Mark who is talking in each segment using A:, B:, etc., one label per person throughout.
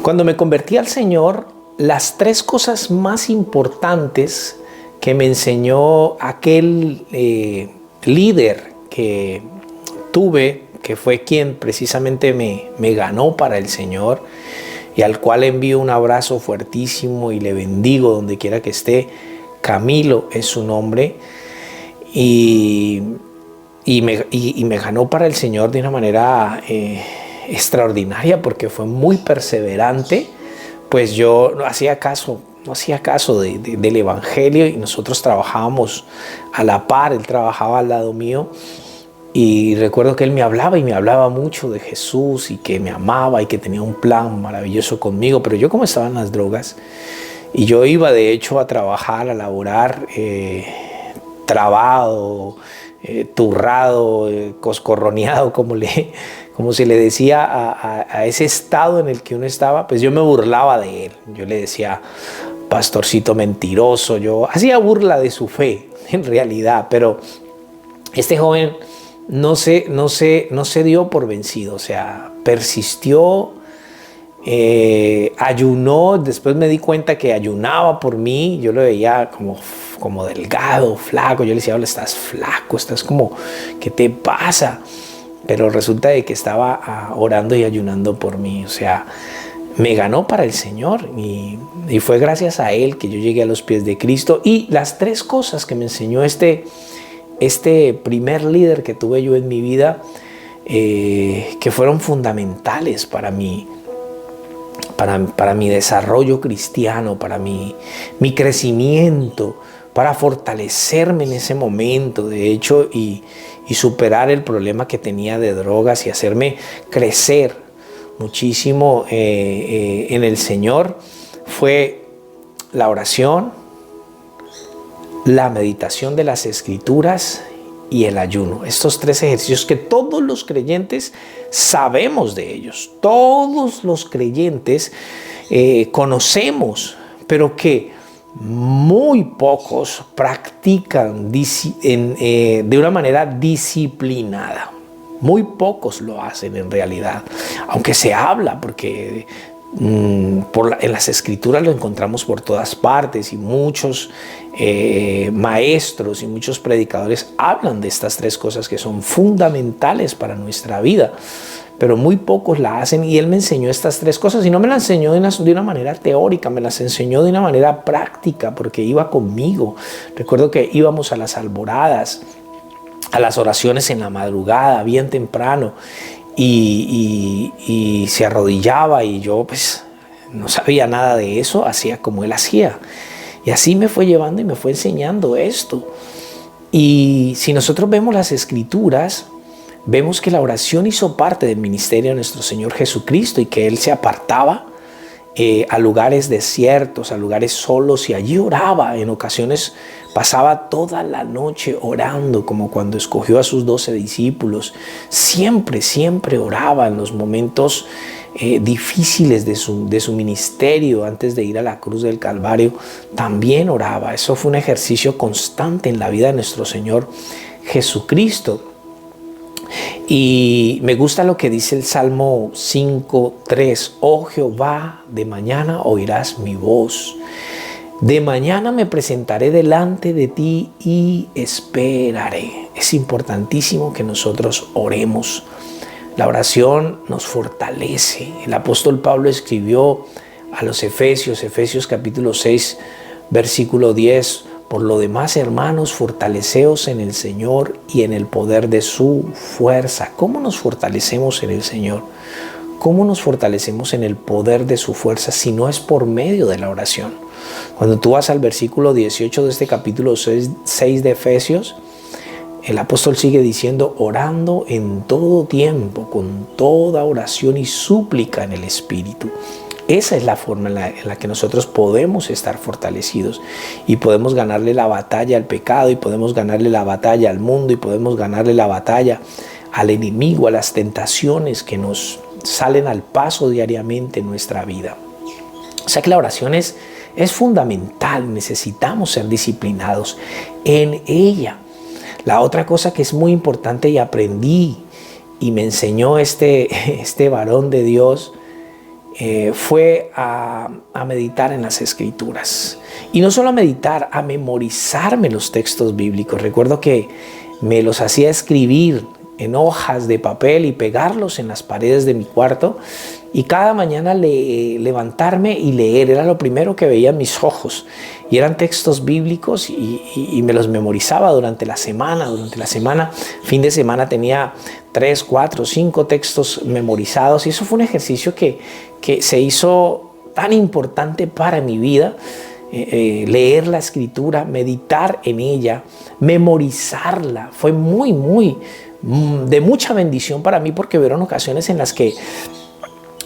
A: Cuando me convertí al Señor, las tres cosas más importantes que me enseñó aquel líder que tuve, que fue quien precisamente me ganó para el Señor y al cual envío un abrazo fuertísimo y le bendigo donde quiera que esté. Camilo es su nombre y me ganó para el Señor de una manera extraordinaria, porque fue muy perseverante. Pues yo no hacía caso del Evangelio, y nosotros trabajábamos a la par. Él trabajaba al lado mío y recuerdo que él me hablaba mucho de Jesús y que me amaba y que tenía un plan maravilloso conmigo, pero yo, como estaba en las drogas y yo iba de hecho a trabajar, a laborar, trabado, turrado, coscorroneado, como se le decía a ese estado en el que uno estaba, pues yo me burlaba de él. Yo le decía, pastorcito mentiroso. Yo hacía burla de su fe, en realidad, pero este joven no se dio por vencido, o sea, persistió, ayunó. Después me di cuenta que ayunaba por mí. Yo lo veía como delgado, flaco. Yo le decía, hola, estás flaco, estás como, ¿qué te pasa? Pero resulta de que estaba orando y ayunando por mí. O sea, me ganó para el Señor y fue gracias a Él que yo llegué a los pies de Cristo. Y las tres cosas que me enseñó este primer líder que tuve yo en mi vida, que fueron fundamentales para mí, para mi desarrollo cristiano, para mi crecimiento, para fortalecerme en ese momento, de hecho, y superar el problema que tenía de drogas y hacerme crecer muchísimo en el Señor, fue la oración, la meditación de las Escrituras y el ayuno. Estos tres ejercicios que todos los creyentes sabemos de ellos, todos los creyentes conocemos, pero que muy pocos practican de una manera disciplinada. Muy pocos lo hacen en realidad, aunque se habla, porque en las Escrituras lo encontramos por todas partes, y muchos maestros y muchos predicadores hablan de estas tres cosas que son fundamentales para nuestra vida, pero muy pocos la hacen. Y él me enseñó estas tres cosas, y no me las enseñó de una manera teórica, me las enseñó de una manera práctica, porque iba conmigo. Recuerdo que íbamos a las alboradas, a las oraciones en la madrugada, bien temprano, y se arrodillaba, y yo pues no sabía nada de eso, hacía como él hacía. Y así me fue llevando y me fue enseñando esto. Y si nosotros vemos las Escrituras, vemos que la oración hizo parte del ministerio de nuestro Señor Jesucristo, y que Él se apartaba a lugares desiertos, a lugares solos, y allí oraba. En ocasiones pasaba toda la noche orando, como cuando escogió a sus 12 discípulos. Siempre oraba en los momentos difíciles de su ministerio. Antes de ir a la cruz del Calvario, también oraba. Eso fue un ejercicio constante en la vida de nuestro Señor Jesucristo. Y me gusta lo que dice el Salmo 5:3. Oh Jehová, de mañana oirás mi voz. De mañana me presentaré delante de ti y esperaré. Es importantísimo que nosotros oremos. La oración nos fortalece. El apóstol Pablo escribió a los Efesios capítulo 6, versículo 10. Por lo demás, hermanos, fortaleceos en el Señor y en el poder de su fuerza. ¿Cómo nos fortalecemos en el Señor? ¿Cómo nos fortalecemos en el poder de su fuerza si no es por medio de la oración? Cuando tú vas al versículo 18 de este capítulo 6 de Efesios, el apóstol sigue diciendo, orando en todo tiempo, con toda oración y súplica en el Espíritu. Esa es la forma en la que nosotros podemos estar fortalecidos, y podemos ganarle la batalla al pecado, y podemos ganarle la batalla al mundo, y podemos ganarle la batalla al enemigo, a las tentaciones que nos salen al paso diariamente en nuestra vida. O sea que la oración es fundamental. Necesitamos ser disciplinados en ella. La otra cosa que es muy importante y aprendí y me enseñó este varón de Dios, fue a meditar en las Escrituras. Y no solo a meditar, a memorizarme los textos bíblicos. Recuerdo que me los hacía escribir en hojas de papel y pegarlos en las paredes de mi cuarto. Y cada mañana levantarme y leer, era lo primero que veía en mis ojos. Y eran textos bíblicos y me los memorizaba durante la semana. Fin de semana tenía 3, 4, 5 textos memorizados. Y eso fue un ejercicio que se hizo tan importante para mi vida. Leer la Escritura, meditar en ella, memorizarla. Fue de mucha bendición para mí, porque hubieron ocasiones en las que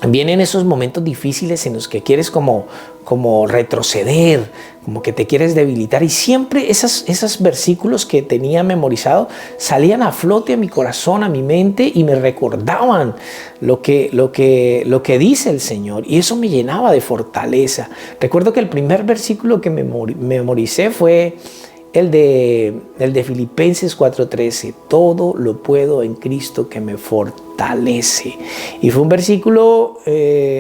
A: vienen esos momentos difíciles en los que quieres como retroceder, como que te quieres debilitar, y siempre esos versículos que tenía memorizado salían a flote a mi corazón, a mi mente, y me recordaban lo que dice el Señor, y eso me llenaba de fortaleza. Recuerdo que el primer versículo que memoricé fue el de Filipenses 4:13, todo lo puedo en Cristo que me fortalece. Y fue un versículo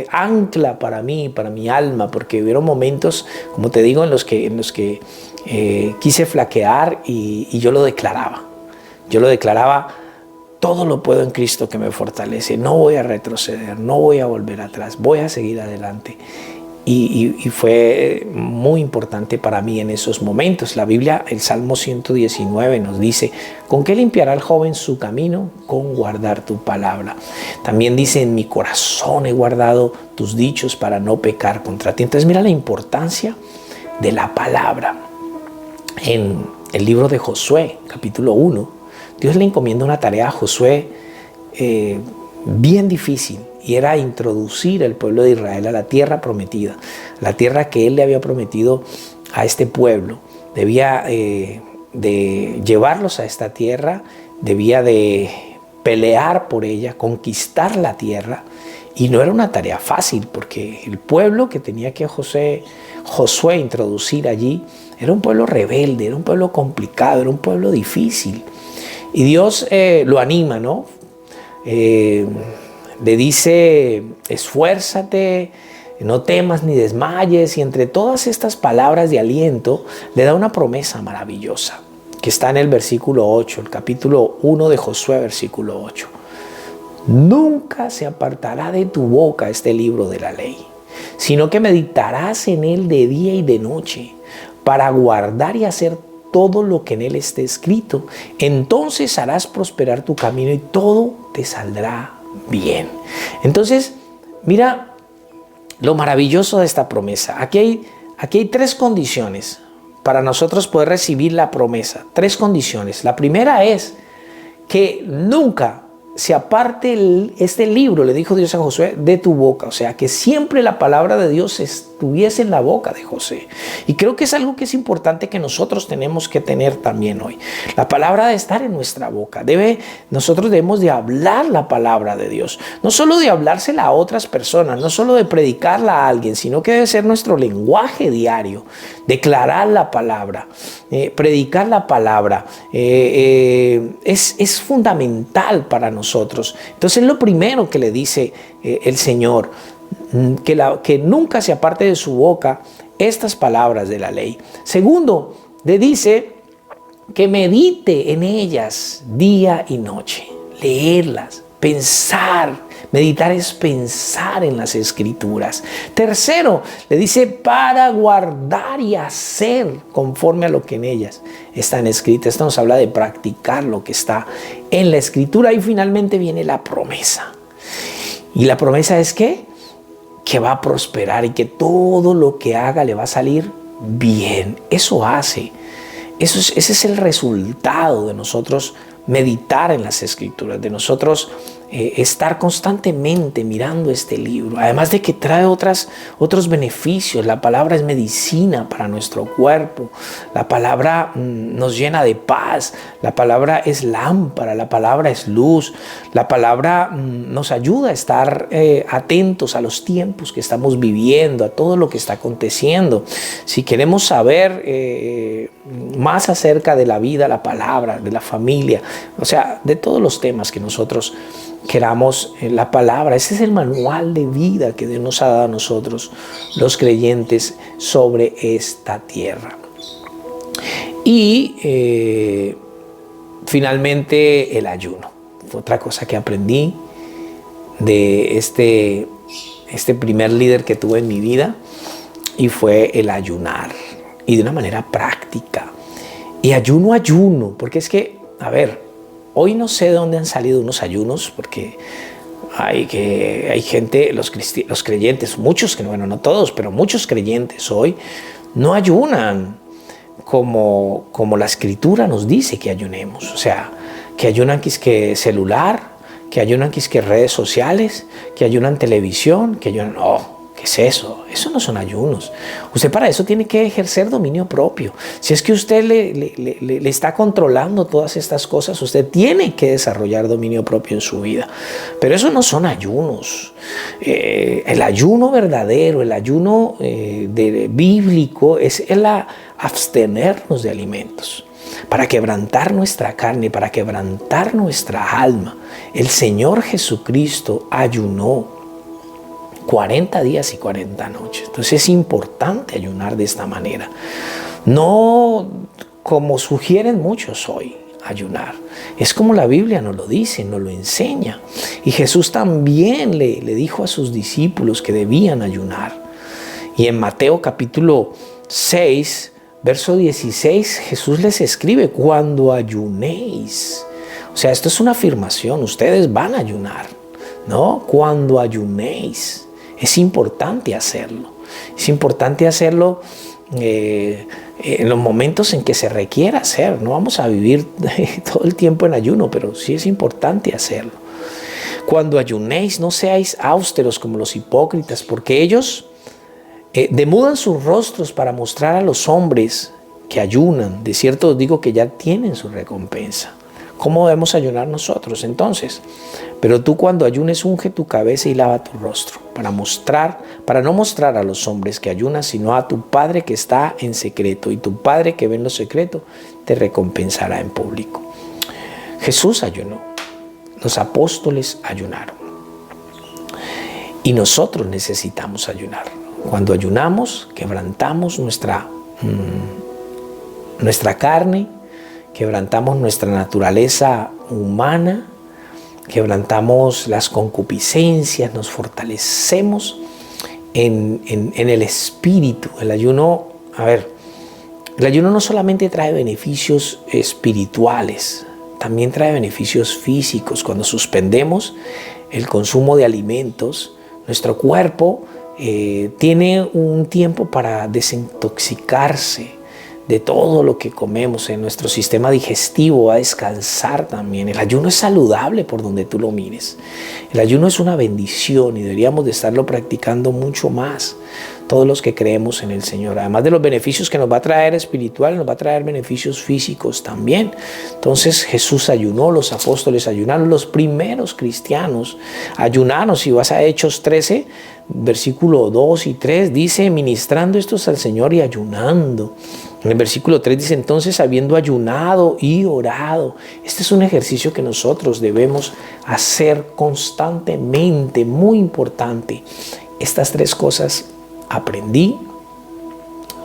A: ancla para mí, para mi alma, porque hubieron momentos, como te digo, en los que quise flaquear y yo lo declaraba. Todo lo puedo en Cristo que me fortalece. No voy a retroceder, no voy a volver atrás, voy a seguir adelante. Y fue muy importante para mí en esos momentos. La Biblia, el Salmo 119 nos dice: ¿con qué limpiará el joven su camino? Con guardar tu palabra. También dice: en mi corazón he guardado tus dichos para no pecar contra ti. Entonces mira la importancia de la palabra. En el libro de Josué, capítulo 1, Dios le encomienda una tarea a Josué bien difícil. Y era introducir al pueblo de Israel a la tierra prometida, la tierra que Él le había prometido a este pueblo. Debía de llevarlos a esta tierra, debía de pelear por ella, conquistar la tierra. Y no era una tarea fácil, porque el pueblo que tenía que Josué introducir allí era un pueblo rebelde, era un pueblo complicado, era un pueblo difícil. Y Dios lo anima, ¿no? Le dice: esfuérzate, no temas ni desmayes, y entre todas estas palabras de aliento le da una promesa maravillosa que está en el versículo 8, el capítulo 1 de Josué, versículo 8. Nunca se apartará de tu boca este libro de la ley, sino que meditarás en él de día y de noche, para guardar y hacer todo lo que en él esté escrito. Entonces harás prosperar tu camino y todo te saldrá bien. Entonces, mira lo maravilloso de esta promesa. Aquí hay 3 condiciones para nosotros poder recibir la promesa. 3 condiciones. La primera es que nunca se aparte este libro, le dijo Dios a Josué, de tu boca. O sea, que siempre la palabra de Dios estuviese en la boca de Josué. Y creo que es algo que es importante que nosotros tenemos que tener también hoy. La palabra debe estar en nuestra boca. Nosotros debemos de hablar la palabra de Dios. No solo de hablársela a otras personas, no solo de predicarla a alguien, sino que debe ser nuestro lenguaje diario. Declarar la palabra, predicar la palabra. Es fundamental para nosotros. Entonces, lo primero que le dice el Señor, que nunca se aparte de su boca estas palabras de la ley. Segundo, le dice que medite en ellas día y noche, leerlas, pensar. Meditar es pensar en las Escrituras. Tercero, le dice para guardar y hacer conforme a lo que en ellas están escritas. Esto nos habla de practicar lo que está en la Escritura. Y finalmente viene la promesa. Y la promesa es que va a prosperar y que todo lo que haga le va a salir bien. Ese es el resultado de nosotros meditar en las Escrituras, de nosotros estar constantemente mirando este libro. Además de que trae otros beneficios. La palabra es medicina para nuestro cuerpo. La palabra nos llena de paz. La palabra es lámpara. La palabra es luz. La palabra nos ayuda a estar atentos a los tiempos que estamos viviendo, a todo lo que está aconteciendo. Si queremos saber más acerca de la vida, la palabra, de la familia, o sea, de todos los temas que nosotros queramos la palabra. Ese es el manual de vida que Dios nos ha dado a nosotros, los creyentes, sobre esta tierra. Y finalmente el ayuno. Fue otra cosa que aprendí de este primer líder que tuve en mi vida, y fue el ayunar, y de una manera práctica. Y ayuno, porque es que, a ver, hoy no sé de dónde han salido unos ayunos, porque hay gente, los creyentes, muchos, bueno, no todos, pero muchos creyentes hoy no ayunan como la Escritura nos dice que ayunemos. O sea, que ayunan que celular, que ayunan que redes sociales, que ayunan televisión, que ayunan... ¿Qué es eso? Eso no son ayunos. Usted para eso tiene que ejercer dominio propio. Si es que usted le está controlando todas estas cosas, usted tiene que desarrollar dominio propio en su vida. Pero eso no son ayunos. El ayuno verdadero, el ayuno bíblico es el abstenernos de alimentos, para quebrantar nuestra carne, para quebrantar nuestra alma. El Señor Jesucristo ayunó 40 días y 40 noches. Entonces es importante ayunar de esta manera. No como sugieren muchos hoy ayunar. Es como la Biblia nos lo dice, nos lo enseña. Y Jesús también le dijo a sus discípulos que debían ayunar. Y en Mateo capítulo 6, verso 16, Jesús les escribe: cuando ayunéis. O sea, esto es una afirmación. Ustedes van a ayunar, ¿no? Cuando ayunéis. Es importante hacerlo. Es importante hacerlo en los momentos en que se requiera hacer. No vamos a vivir todo el tiempo en ayuno, pero sí es importante hacerlo. Cuando ayunéis, no seáis austeros como los hipócritas, porque ellos demudan sus rostros para mostrar a los hombres que ayunan. De cierto os digo que ya tienen su recompensa. ¿Cómo debemos ayunar nosotros entonces? Pero tú, cuando ayunes, unge tu cabeza y lava tu rostro, para no mostrar a los hombres que ayunas, sino a tu Padre que está en secreto, y tu Padre que ve en lo secreto te recompensará en público. Jesús ayunó, los apóstoles ayunaron, y nosotros necesitamos ayunar. Cuando ayunamos, quebrantamos nuestra carne, quebrantamos nuestra naturaleza humana, quebrantamos las concupiscencias, nos fortalecemos en el espíritu. El ayuno, el ayuno no solamente trae beneficios espirituales, también trae beneficios físicos. Cuando suspendemos el consumo de alimentos, nuestro cuerpo tiene un tiempo para desintoxicarse de todo lo que comemos. En nuestro sistema digestivo va a descansar también. El ayuno es saludable por donde tú lo mires. El ayuno es una bendición y deberíamos de estarlo practicando mucho más, todos los que creemos en el Señor. Además de los beneficios que nos va a traer espirituales, nos va a traer beneficios físicos también. Entonces Jesús ayunó, los apóstoles ayunaron, los primeros cristianos ayunaron. Si vas a Hechos 13, versículo 2 y 3, dice: ministrando estos al Señor y ayunando. En el versículo 3 dice: entonces, habiendo ayunado y orado. Este es un ejercicio que nosotros debemos hacer constantemente, muy importante. Estas tres cosas aprendí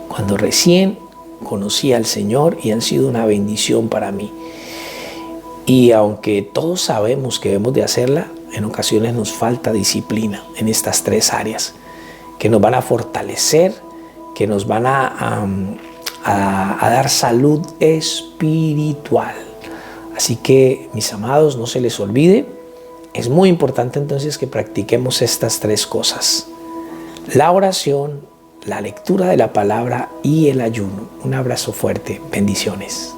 A: cuando recién conocí al Señor y han sido una bendición para mí. Y aunque todos sabemos que debemos de hacerla, en ocasiones nos falta disciplina en estas tres áreas que nos van a fortalecer, que nos van a dar salud espiritual. Así que, mis amados, no se les olvide, es muy importante entonces que practiquemos estas tres cosas: la oración, la lectura de la palabra y el ayuno. Un abrazo fuerte, bendiciones.